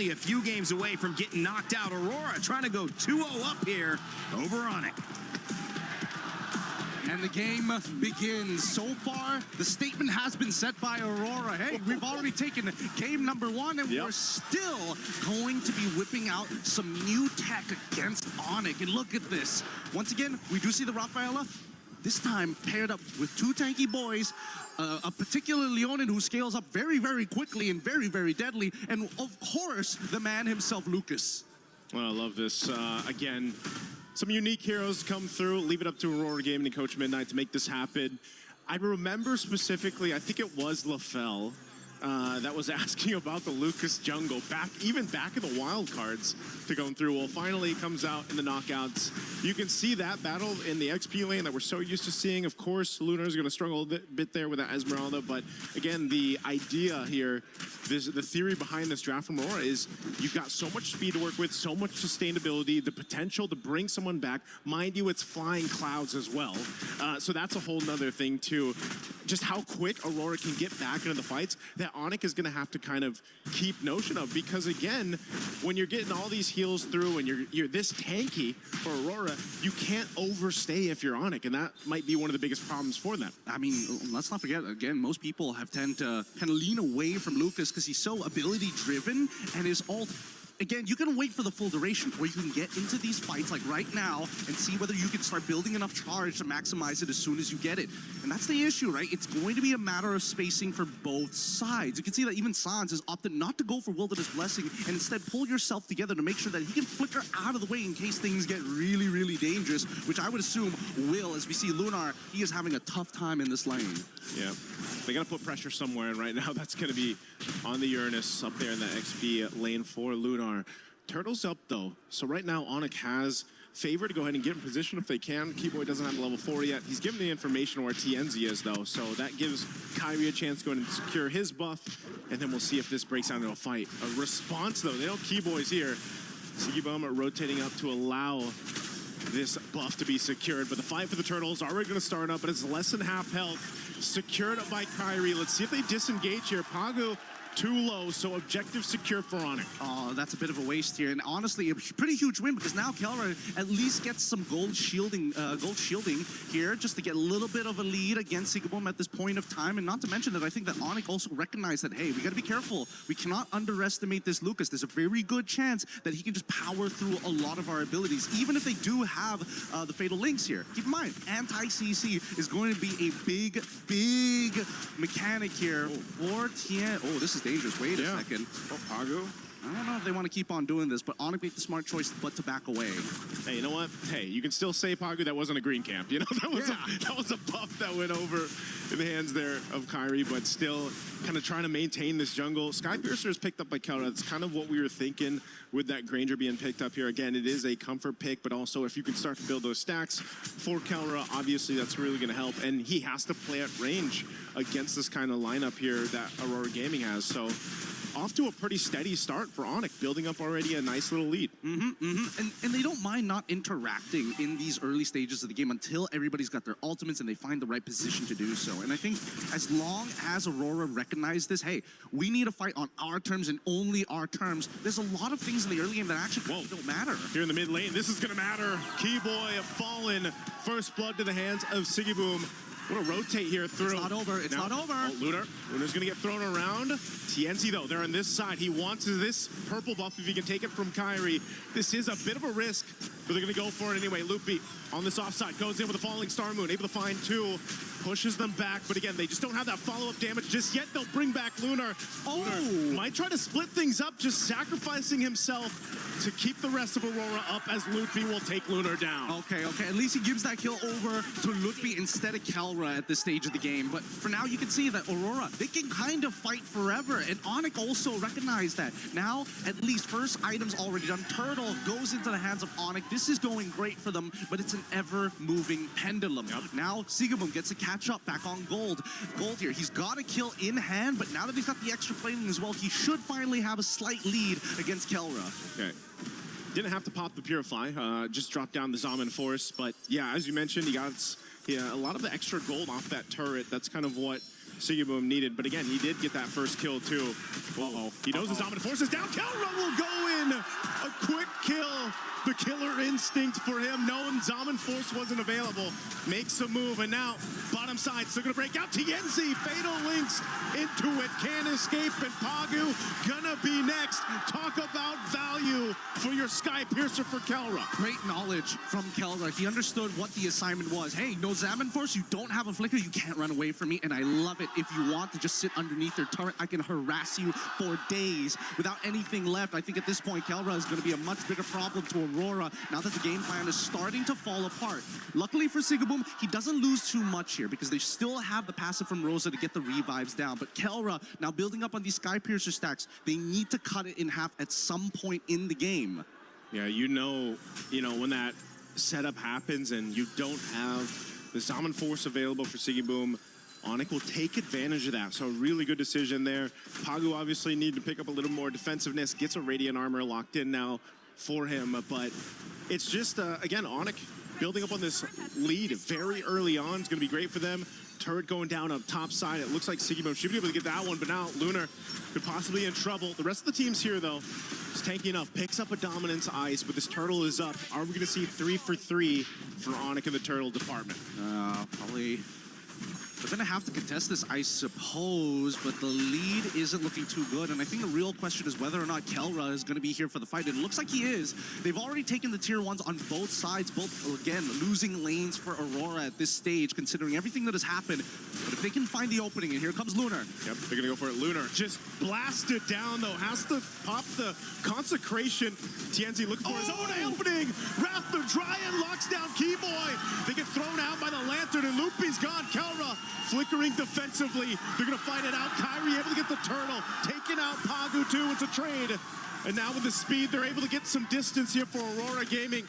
only a few games away from getting knocked out. Aurora trying to go 2-0 up here over Onic. And the game begins. So far, the statement has been set by Aurora. Hey, we've already taken game number 1, and we're still going to be whipping out some new tech against Onic. And look at this. Once again, we do see the Rafaela, this time paired up with 2 tanky boys, a particular Leonin who scales up very, very quickly and very, very deadly, and of course, the man himself, Lucas. Well, I love this. Again, some unique heroes come through. Leave it up to Aurora Gaming and Coach Midnight to make this happen. I remember specifically, I think it was LaFell that was asking about the Lucas jungle, even back in the wild cards to going through. Well, finally it comes out in the knockouts. You can see that battle in the XP lane that we're so used to seeing. Of course, Lunar is going to struggle a bit there with that Esmeralda, but again, the idea here, the theory behind this draft from Aurora is you've got so much speed to work with, so much sustainability, the potential to bring someone back. Mind you, it's flying clouds as well. So that's a whole nother thing too. Just how quick Aurora can get back into the fights that Onic is going to have to kind of keep notion of, because again, when you're getting all these heals through and you're this tanky for Aurora, you can't overstay if you're Onic, and that might be one of the biggest problems for them. I mean, let's not forget, again, most people have tend to kind of lean away from Lucas because he's so ability driven, and his ult, again, you can wait for the full duration, or you can get into these fights like right now and see whether you can start building enough charge to maximize it as soon as you get it. And that's the issue, right? It's going to be a matter of spacing for both sides. You can see that even Sans has opted not to go for Wilderness Blessing and instead pull yourself together to make sure that he can flicker out of the way in case things get really, really dangerous, which I would assume will, as we see Lunar, he is having a tough time in this lane. Yeah, they got to put pressure somewhere, and right now that's going to be on the Uranus up there in the XP lane for Lunar. Turtle's up though, so right now Onic has favor to go ahead and get in position if they can. Keyboy doesn't have a level 4 yet. He's given the information where TNZ is though, so that gives Kyrie a chance to go ahead and secure his buff, and then we'll see if this breaks out into a fight. A response though, they know Keyboy's here. Sigibum rotating up to allow this buff to be secured, but the fight for the Turtles already going to start up, but it's less than half health. Secured up by Kyrie. Let's see if they disengage here. Pagu too low, so objective secure for Onic. Oh, that's a bit of a waste here, and honestly, a pretty huge win because now KELRA at least gets some gold shielding here, just to get a little bit of a lead against Sigibum at this point of time. And not to mention that I think that Onic also recognized that, hey, we got to be careful. We cannot underestimate this Lucas. There's a very good chance that he can just power through a lot of our abilities, even if they do have the Fatal Links here. Keep in mind, anti-CC is going to be a big mechanic here for Tien. Oh, this is dangerous. Wait a second. Oh, Pagu. I don't know if they want to keep on doing this, but Onic made the smart choice but to back away. Hey, you know what? Hey, you can still say, Pagu, that wasn't a green camp. You know, that was a buff that went over in the hands there of Kyrie, but still kind of trying to maintain this jungle. Skypiercer is picked up by KELRA. That's kind of what we were thinking with that Granger being picked up here. Again, it is a comfort pick, but also if you can start to build those stacks for KELRA, obviously that's really going to help. And he has to play at range against this kind of lineup here that Aurora Gaming has. So off to a pretty steady start for Onic, building up already a nice little lead. And they don't mind not interacting in these early stages of the game until everybody's got their ultimates and they find the right position to do so. And I think as long as Aurora recognize this, hey, we need to fight on our terms and only our terms, there's a lot of things in the early game that actually don't matter. Here in the mid lane, this is going to matter. Keyboy fallen. First blood to the hands of Sigibum. What a rotate here through. It's not over. It's not over. Oh, Lunar's going to get thrown around. TNZ, though, they're on this side. He wants this purple buff if he can take it from Kyrie. This is a bit of a risk, but they're going to go for it anyway. Loopy on this offside goes in with a falling Star Moon, able to find 2. Pushes them back, but again, they just don't have that follow-up damage just yet. They'll bring back Lunar. Lunar might try to split things up, just sacrificing himself to keep the rest of Aurora up as Loopy will take Lunar down. Okay. At least he gives that kill over to Loopy instead of KELRA at this stage of the game. But for now, you can see that Aurora, they can kind of fight forever. And Onic also recognized that. Now, at least first item's already done. Turtle goes into the hands of Onic. This is going great for them, but it's an ever-moving pendulum. Now, Sigibum gets a catch up back on Gold here. He's got a kill in hand, but now that he's got the extra plating as well, he should finally have a slight lead against KELRA. Okay. Didn't have to pop the Purify, just dropped down the Zaman Force, but yeah, as you mentioned, he got a lot of the extra gold off that turret. That's kind of what Siggyboom needed. But again, he did get that first kill too. Uh-oh. He knows his dominant force is down. KELRA will go in. A quick kill. The killer instinct for him, knowing Zaman Force wasn't available, makes a move, and now bottom side still gonna break out. TNZ, Fatal Links into it, can't escape, and Pagu gonna be next. Talk about value for your Sky Piercer for KELRA. Great knowledge from KELRA. He understood what the assignment was. Hey, no Zaman Force, you don't have a flicker, you can't run away from me, and I love it. If you want to just sit underneath their turret, I can harass you for days without anything left. I think at this point, KELRA is gonna be a much bigger problem to Aurora now that the game plan is starting to fall apart. Luckily for Siggyboom, he doesn't lose too much here because they still have the passive from Rosa to get the revives down. But KELRA, now building up on these Sky Piercer stacks, they need to cut it in half at some point in the game. Yeah, you know when that setup happens and you don't have the Zaman Force available for Siggyboom, Onic will take advantage of that. So a really good decision there. Pagu obviously need to pick up a little more defensiveness, gets a Radiant Armor locked in now for him, but it's just, again, Onic building up on this lead very early on. It's going to be great for them. Turret going down up top side. It looks like Siggyboom should be able to get that one, but now Lunar could possibly be in trouble. The rest of the teams here, though, is tanky enough. Picks up a Dominance Ice, but this Turtle is up. Are we going to see 3 for 3 for Onic in the Turtle department? Probably. They're going to have to contest this, I suppose, but the lead isn't looking too good. And I think the real question is whether or not KELRA is going to be here for the fight. It looks like he is. They've already taken the tier 1s on both sides, both, again, losing lanes for Aurora at this stage, considering everything that has happened. But if they can find the opening, and here comes Lunar. Yep, they're going to go for it. Lunar just blasted down, though. Has to pop the Consecration. TNZ looking for his own opening. Wrath the Dryad locks down Keyboy. They get thrown out by the Lantern, and Loopy's gone. KELRA flickering defensively. They're going to fight it out. Kyrie able to get the Turtle. Taking out Pagu, too. It's a trade. And now with the speed, they're able to get some distance here for Aurora Gaming.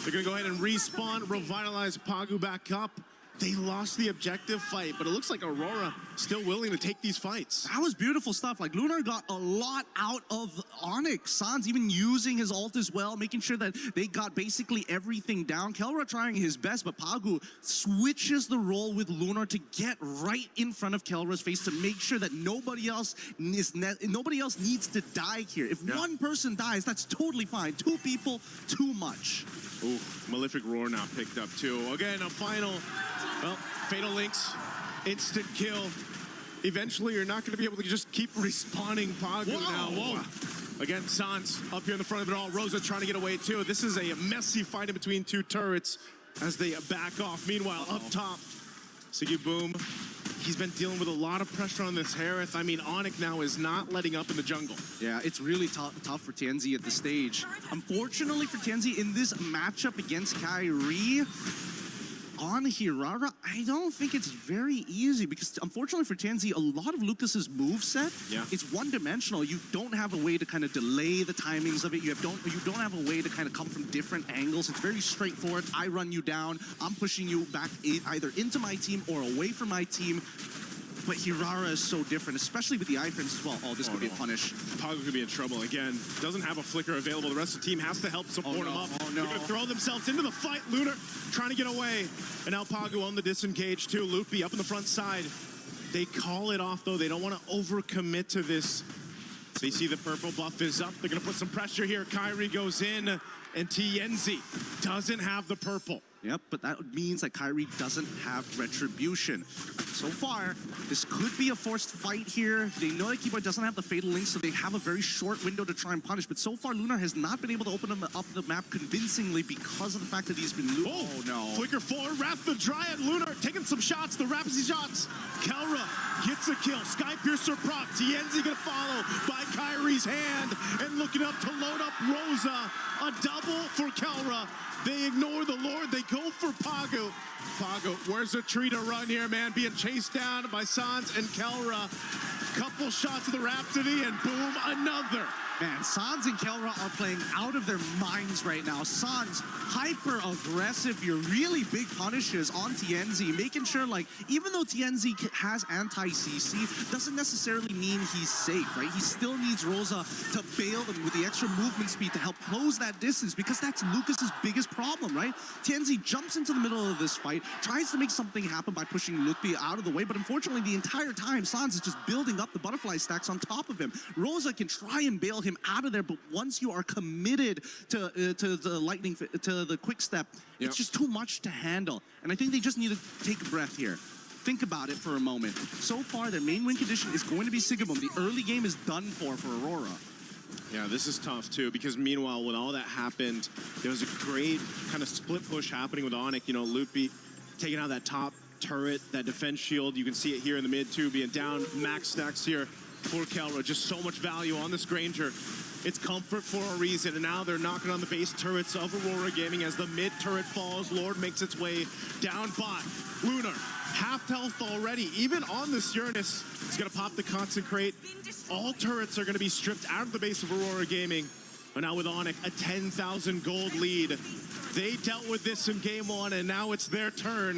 They're going to go ahead and respawn, revitalize Pagu back up. They lost the objective fight, but it looks like Aurora still willing to take these fights. That was beautiful stuff. Like, Lunar got a lot out of Onic. Sans even using his ult as well, making sure that they got basically everything down. KELRA trying his best, but Pagu switches the role with Lunar to get right in front of KELRA's face to make sure that nobody else needs to die here. If one person dies, that's totally fine. 2 people, too much. Ooh, Malefic Roar now picked up too. Again, a final, well, Fatal Links, instant kill. Eventually, you're not going to be able to just keep respawning Pagu now. Whoa. Again, Sans up here in the front of it all. Rosa trying to get away too. This is a messy fight in between 2 turrets as they back off. Meanwhile, up top, Siggyboom, he's been dealing with a lot of pressure on this Harith. I mean, Onic now is not letting up in the jungle. Yeah, it's really tough for TNZ at this stage. Unfortunately for TNZ, in this matchup against Kyrie, on Hirara, I don't think it's very easy because unfortunately for TNZ, a lot of Lucas's moveset, it's one-dimensional. You don't have a way to kind of delay the timings of it. You don't have a way to kind of come from different angles. It's very straightforward. I run you down. I'm pushing you back either into my team or away from my team. But Hirara is so different, especially with the iframes as well. Oh, this could be a punish. Pagu could be in trouble again. Doesn't have a flicker available. The rest of the team has to help support him up. They're going to throw themselves into the fight. Lunar trying to get away. And now Pagu on the disengage too. Loopy up in the front side. They call it off though. They don't want to overcommit to this. They see the purple buff is up. They're going to put some pressure here. Kyrie goes in and TNZ doesn't have the purple. Yep, but that means that Kyrie doesn't have Retribution. So far, this could be a forced fight here. They know that Keyboy doesn't have the Fatal Link, so they have a very short window to try and punish. But so far, Lunar has not been able to open up the map convincingly because of the fact that he's been losing. Oh no. Flicker forward, Wrath the Dryad, Lunar taking some shots, the Rapsy shots. KELRA gets a kill. Sky Piercer proc. TNZ gonna follow by Kyrie's hand and looking up to load up Rosa. A double for KELRA. They ignore the Lord. They go for Pagu. Pagu, where's a tree to run here, man? Being chased down by Sans and KELRA. Couple shots of the Rhapsody, and boom, another. Man, Sans and KELRA are playing out of their minds right now. Sans, hyper-aggressive, your really big punishes on TNZ, making sure, like, even though TNZ has anti-CC, doesn't necessarily mean he's safe, right? He still needs Rosa to bail them with the extra movement speed to help close that distance, because that's Lucas's biggest problem, right? TNZ jumps into the middle of this fight, tries to make something happen by pushing Mlbb out of the way, but unfortunately, the entire time, Sans is just building up the butterfly stacks on top of him. Rosa can try and bail him out of there, but once you are committed to the lightning, to the quick step, it's just too much to handle. And I think they just need to take a breath here. Think about it for a moment. So far, their main win condition is going to be Sigabum. The early game is done for Aurora. Yeah, this is tough too, because meanwhile, when all that happened, there was a great kind of split push happening with Onic. You know, Mlbb taking out that top turret, that defense shield. You can see it here in the mid too, being down. Max stacks here for KELRA. Just so much value on this Granger. It's comfort for a reason, and now they're knocking on the base turrets of Aurora Gaming as the mid turret falls. Lord makes its way down bot. Lunar, half health already. Even on this Uranus, it's gonna pop the Consecrate. All turrets are gonna be stripped out of the base of Aurora Gaming. But now with Onic, a 10,000 gold lead. They dealt with this in game one, and now it's their turn.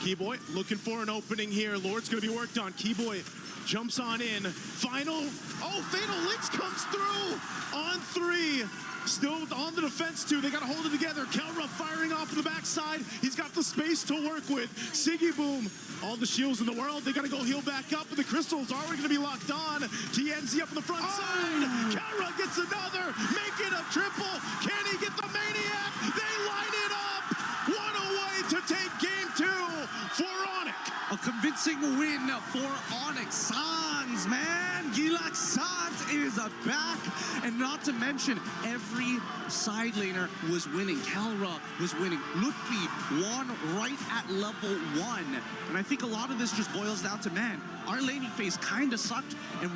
Keyboy looking for an opening here. Lord's gonna be worked on. Keyboy jumps on in. Fatal Links comes through on 3. Still on the defense too. They gotta hold it together. KELRA firing off in the backside. He's got the space to work with. Siggy Boom, all the shields in the world. They gotta go heal back up, and the crystals are already gonna be locked on. TNZ up on the front side. KELRA gets another. Make it a triple. Can he get the Maniac? They line it up. One away to take game 2 for Onic. A convincing win for Onic. Sans, man. Gilak Sans is back. And not to mention, every side laner was winning. KELRA was winning. Mlbb won right at level 1. And I think a lot of this just boils down to, man, our laning phase kind of sucked. And